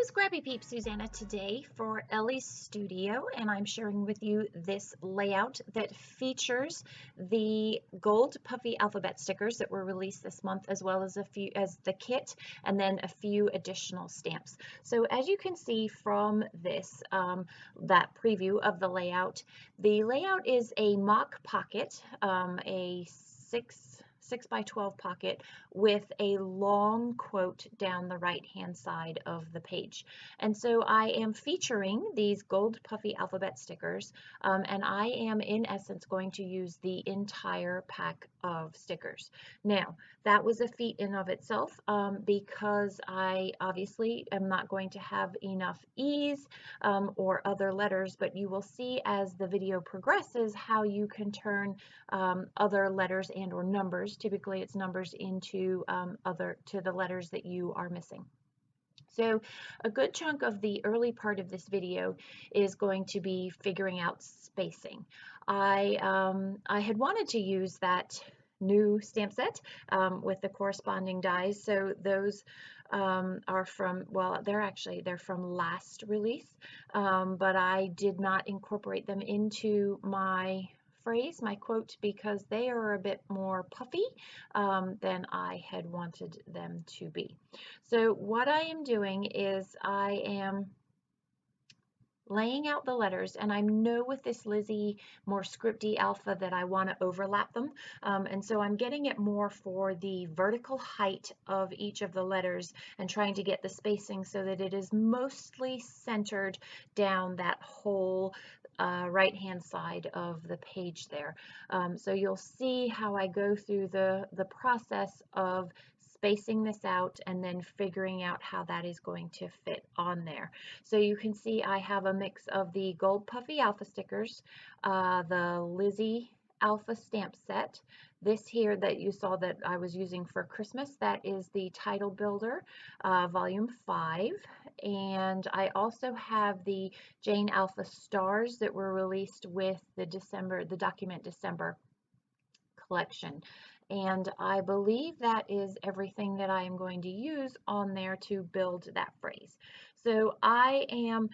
Scrappy Peeps, Suzanna today for Ellie's studio, and I'm sharing with you this layout that features the Gold Puffy Alphabet stickers that were released this month, as well as the kit, and then a few additional stamps. So as you can see from this, that preview of the layout is a mock pocket, a 6 by 12 pocket with a long quote down the right hand side of the page. And so I am featuring these Gold Puffy Alphabet stickers, and I am in essence going to use the entire pack of stickers. Now that was a feat in of itself, because I obviously am not going to have enough E's or other letters, but you will see as the video progresses how you can turn other letters and or numbers, typically it's numbers, into to the letters that you are missing. So a good chunk of the early part of this video is going to be figuring out spacing. I had wanted to use that new stamp set with the corresponding dies, so those are from, well, they're from last release, but I did not incorporate them into my phrase, my quote, because they are a bit more puffy than I had wanted them to be. So what I am doing is I am laying out the letters, and I know with this Lizzy more scripty alpha that I want to overlap them, and so I'm getting it more for the vertical height of each of the letters and trying to get the spacing so that it is mostly centered down that whole right hand side of the page there. So you'll see how I go through the process of spacing this out and then figuring out how that is going to fit on there. So you can see I have a mix of the Gold Puffy Alpha stickers, the Lizzy Alpha stamp set. This here that you saw that I was using for Christmas, that is the Title Builder, Volume 5. And I also have the Jane Alpha stars that were released with the Document December collection. And I believe that is everything that I am going to use on there to build that phrase. So I am,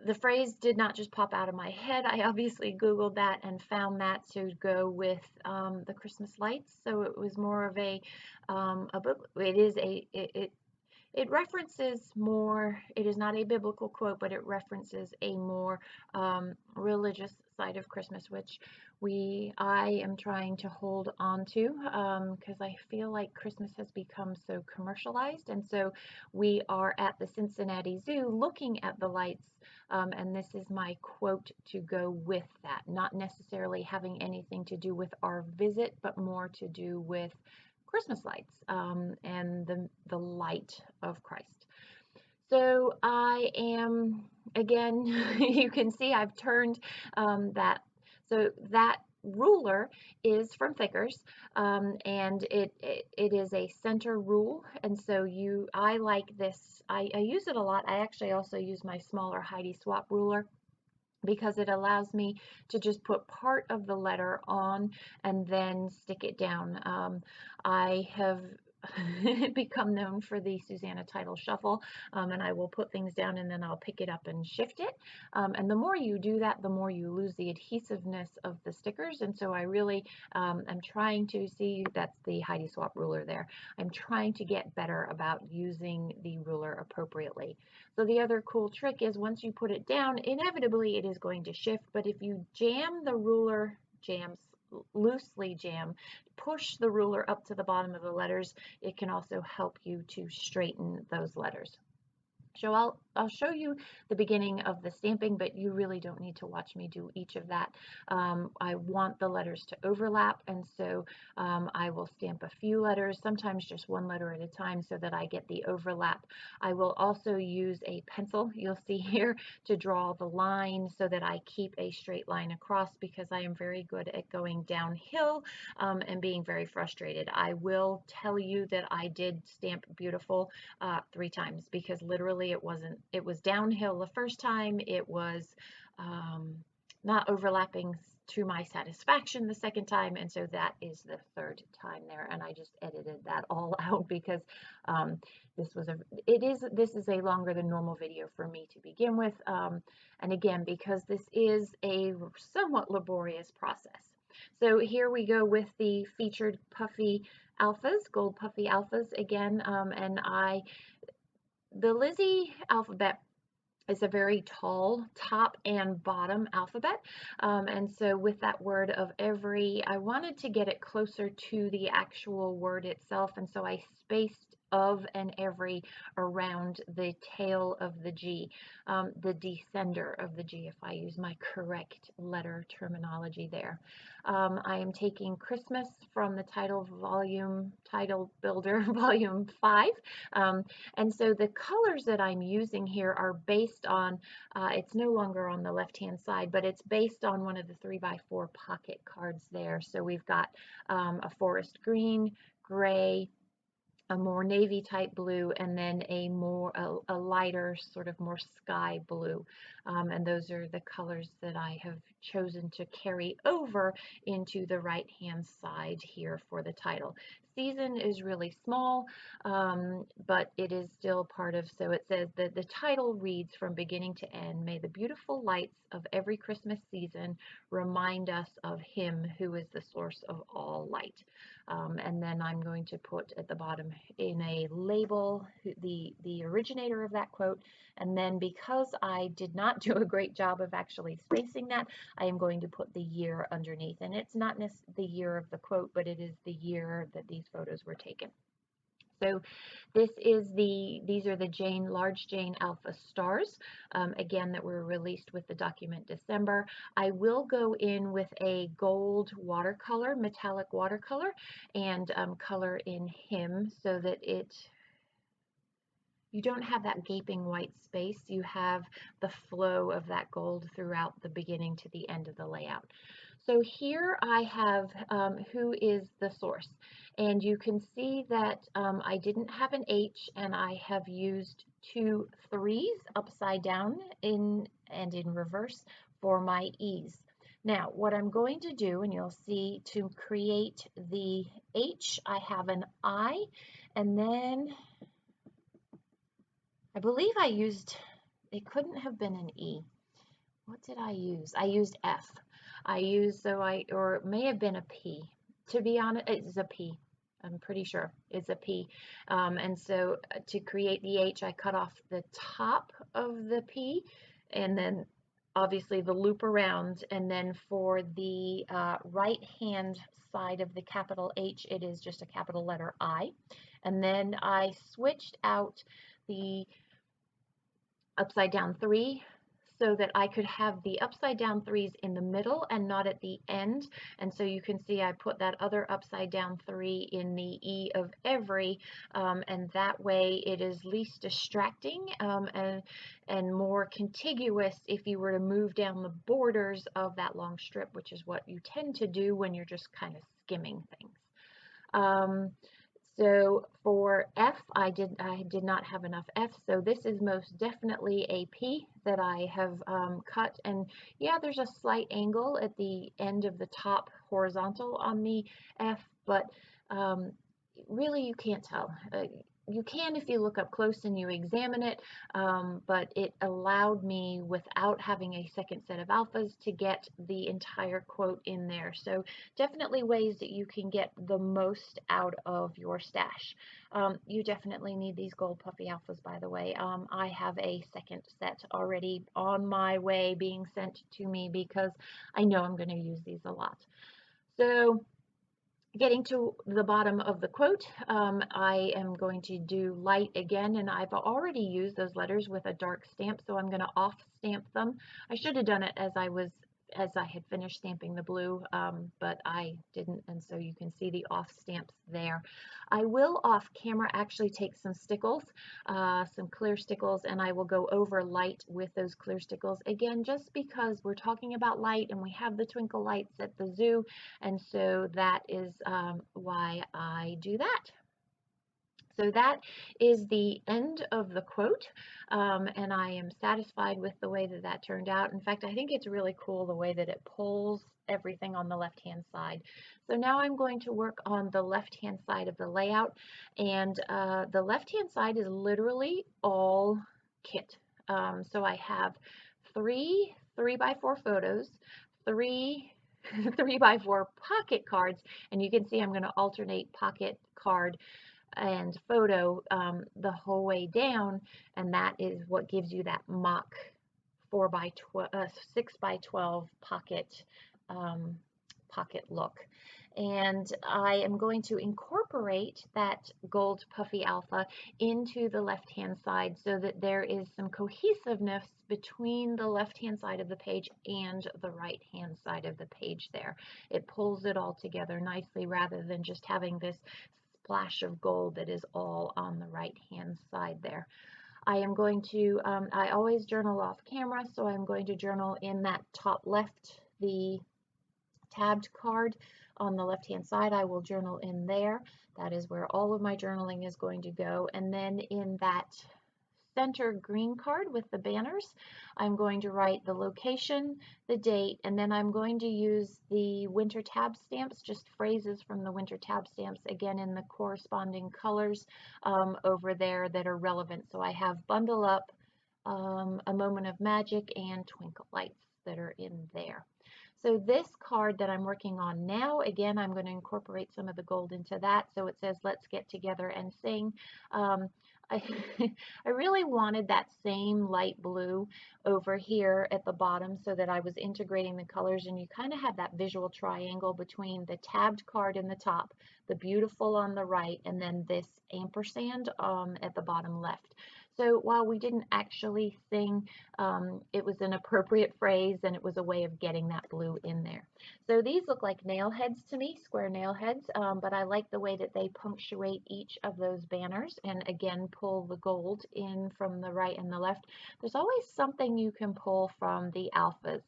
the phrase did not just pop out of my head. I obviously Googled that and found that to go with the Christmas lights. So it was more of a book. It references more, it is not a biblical quote, but it references a more religious side of Christmas, which I am trying to hold on to, because I feel like Christmas has become so commercialized. And so we are at the Cincinnati Zoo looking at the lights, and this is my quote to go with that, not necessarily having anything to do with our visit, but more to do with Christmas lights and the light of Christ. So I am, again, you can see I've turned that. So that ruler is from Thickers, and it is a center rule, and so I like this. I use it a lot. I actually also use my smaller Heidi Swap ruler, because it allows me to just put part of the letter on and then stick it down. I have become known for the Suzanna title shuffle, and I will put things down and then I'll pick it up and shift it. And the more you do that, the more you lose the adhesiveness of the stickers. And so I really am trying to see, that's the Heidi Swap ruler there. I'm trying to get better about using the ruler appropriately. So the other cool trick is once you put it down, inevitably it is going to shift, but if you jam the ruler, loosely jam, push the ruler up to the bottom of the letters, it can also help you to straighten those letters. So I'll show you the beginning of the stamping, but you really don't need to watch me do each of that. I want the letters to overlap, and so I will stamp a few letters, sometimes just one letter at a time, so that I get the overlap. I will also use a pencil, you'll see here, to draw the line so that I keep a straight line across, because I am very good at going downhill and being very frustrated. I will tell you that I did stamp beautiful 3 times, because literally it was downhill the first time, it was not overlapping to my satisfaction the second time, and so that is the third time there, and I just edited that all out because this is a longer than normal video for me to begin with, and again, because this is a somewhat laborious process. So here we go with the featured Puffy Alphas, Gold Puffy Alphas again, and the Lizzy alphabet is a very tall top and bottom alphabet, and so with that word of every, I wanted to get it closer to the actual word itself, and so I spaced of and every around the tail of the G, the descender of the G, if I use my correct letter terminology there. I am taking Christmas from the title builder volume 5, and so the colors that I'm using here are based on, it's no longer on the left-hand side, but it's based on one of the 3x4 pocket cards there. So we've got a forest green, gray, a more navy type blue, and then a lighter, sort of more sky blue. And those are the colors that I have chosen to carry over into the right hand side here for the title. Season is really small, but it is still part of, so it says that the title reads, from beginning to end, may the beautiful lights of every Christmas season remind us of him who is the source of all light. And then I'm going to put at the bottom in a label the originator of that quote, and then because I did not do a great job of actually spacing that, I am going to put the year underneath, and it's not the year of the quote, but it is the year that these photos were taken. So these are the large Jane Alpha stars, again, that were released with the document December. I will go in with a gold watercolor, metallic watercolor, and color in him so that you don't have that gaping white space. You have the flow of that gold throughout the beginning to the end of the layout. So here I have who is the source, and you can see that I didn't have an H, and I have used 2 3s upside down and in reverse for my E's. Now what I'm going to do, and you'll see, to create the H, I have an I, and then I believe I used, it couldn't have been an E. What did I use? I used F. Or it may have been a P. To be honest, it's a P. I'm pretty sure it's a P. And so to create the H, I cut off the top of the P, and then obviously the loop around, and then for the right hand side of the capital H, it is just a capital letter I. And then I switched out the upside down 3 so that I could have the upside down 3s in the middle and not at the end. And so you can see I put that other upside down 3 in the E of every, and that way it is least distracting and more contiguous if you were to move down the borders of that long strip, which is what you tend to do when you're just kind of skimming things. So for F, I did not have enough F, so this is most definitely a P that I have cut. And yeah, there's a slight angle at the end of the top horizontal on the F, but really you can't tell. You can if you look up close and you examine it, but it allowed me, without having a second set of alphas, to get the entire quote in there. So definitely ways that you can get the most out of your stash. You definitely need these Gold Puffy Alphas, by the way. I have a second set already on my way being sent to me because I know I'm going to use these a lot. So getting to the bottom of the quote, I am going to do light again, and I've already used those letters with a dark stamp, so I'm going to off stamp them. I should have done it as I had finished stamping the blue, but I didn't, and so you can see the off stamps there. I will off camera actually take some stickles, some clear stickles, and I will go over light with those clear stickles again, just because we're talking about light and we have the twinkle lights at the zoo, and so that is why I do that. So that is the end of the quote, and I am satisfied with the way that that turned out. In fact, I think it's really cool the way that it pulls everything on the left-hand side. So now I'm going to work on the left-hand side of the layout, and the left-hand side is literally all kit. So I have three 3x4 photos, three 3x4 pocket cards, and you can see I'm going to alternate pocket card and photo the whole way down, and that is what gives you that mock 6x12 pocket pocket look. And I am going to incorporate that Gold Puffy Alpha into the left-hand side so that there is some cohesiveness between the left-hand side of the page and the right-hand side of the page there. It pulls it all together nicely rather than just having this splash of gold that is all on the right-hand side there. I am going to, I always journal off camera, so I'm going to journal in that top left, the tabbed card on the left-hand side. I will journal in there. That is where all of my journaling is going to go. And then in that center green card with the banners, I'm going to write the location, the date, and then I'm going to use the winter tab stamps, just phrases from the winter tab stamps, again in the corresponding colors over there that are relevant. So I have Bundle Up, A Moment of Magic, and Twinkle Lights that are in there. So this card that I'm working on now, again, I'm going to incorporate some of the gold into that. So it says, let's get together and sing. I, I really wanted that same light blue over here at the bottom so that I was integrating the colors, and you kind of have that visual triangle between the tabbed card in the top, the beautiful on the right, and then this ampersand at the bottom left. So while we didn't actually sing, it was an appropriate phrase, and it was a way of getting that blue in there. So these look like nail heads to me, square nail heads, but I like the way that they punctuate each of those banners and again pull the gold in from the right and the left. There's always something you can pull from the alphas.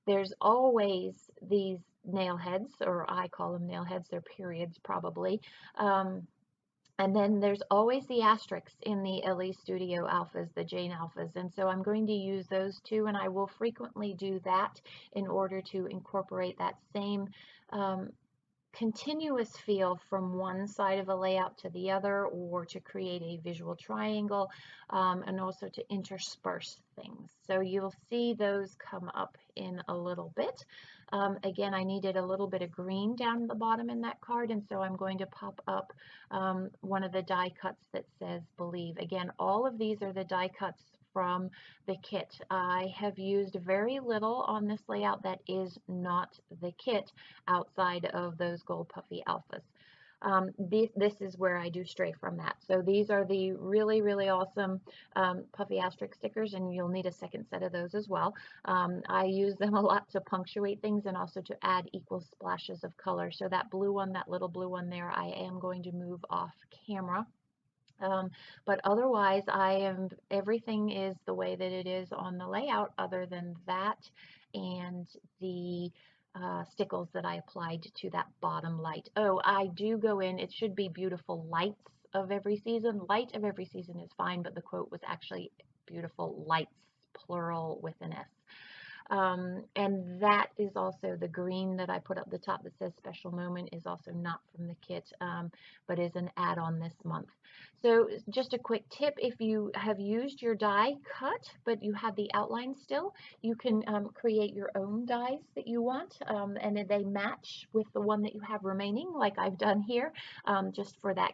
There's always these nail heads, or I call them nail heads, they're periods probably. And then there's always the asterisks in the Elle Studio Alphas, the Jane Alphas, and so I'm going to use those too, and I will frequently do that in order to incorporate that same continuous feel from one side of a layout to the other, or to create a visual triangle, and also to intersperse things. So you'll see those come up in a little bit. Again, I needed a little bit of green down the bottom in that card, and so I'm going to pop up one of the die cuts that says Believe. Again, all of these are the die cuts from the kit. I have used very little on this layout that is not the kit outside of those Gold Puffy Alphas. This is where I do stray from that. So these are the really, really awesome Puffy Asterisk stickers, and you'll need a second set of those as well. I use them a lot to punctuate things and also to add equal splashes of color. So that blue one, that little blue one there, I am going to move off camera. But otherwise, everything is the way that it is on the layout, other than that and the stickles that I applied to that bottom light. Oh, I do go in, it should be beautiful lights of every season. Light of every season is fine, but the quote was actually beautiful lights, plural with an S. And that is also the green that I put up the top that says Special Moment is also not from the kit, but is an add-on this month. So just a quick tip, if you have used your die cut, but you have the outline still, you can create your own dies that you want, and they match with the one that you have remaining, like I've done here, just for that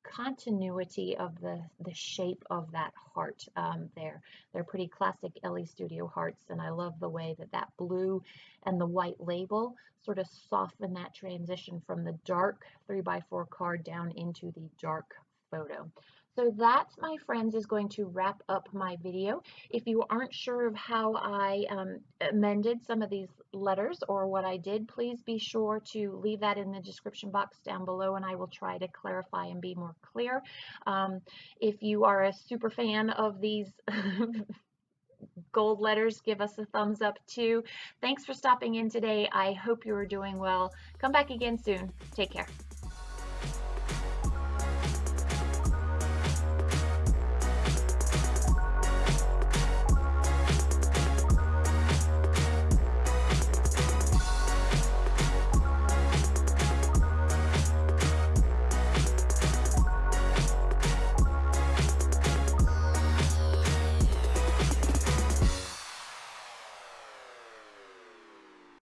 continuity of the shape of that heart there. They're pretty classic Elle Studio hearts, and I love the way that that blue and the white label sort of soften that transition from the dark 3x4 card down into the dark photo. So that, my friends, is going to wrap up my video. If you aren't sure of how I amended some of these letters or what I did, please be sure to leave that in the description box down below, and I will try to clarify and be more clear. If you are a super fan of these gold letters, give us a thumbs up too. Thanks for stopping in today. I hope you are doing well. Come back again soon. Take care.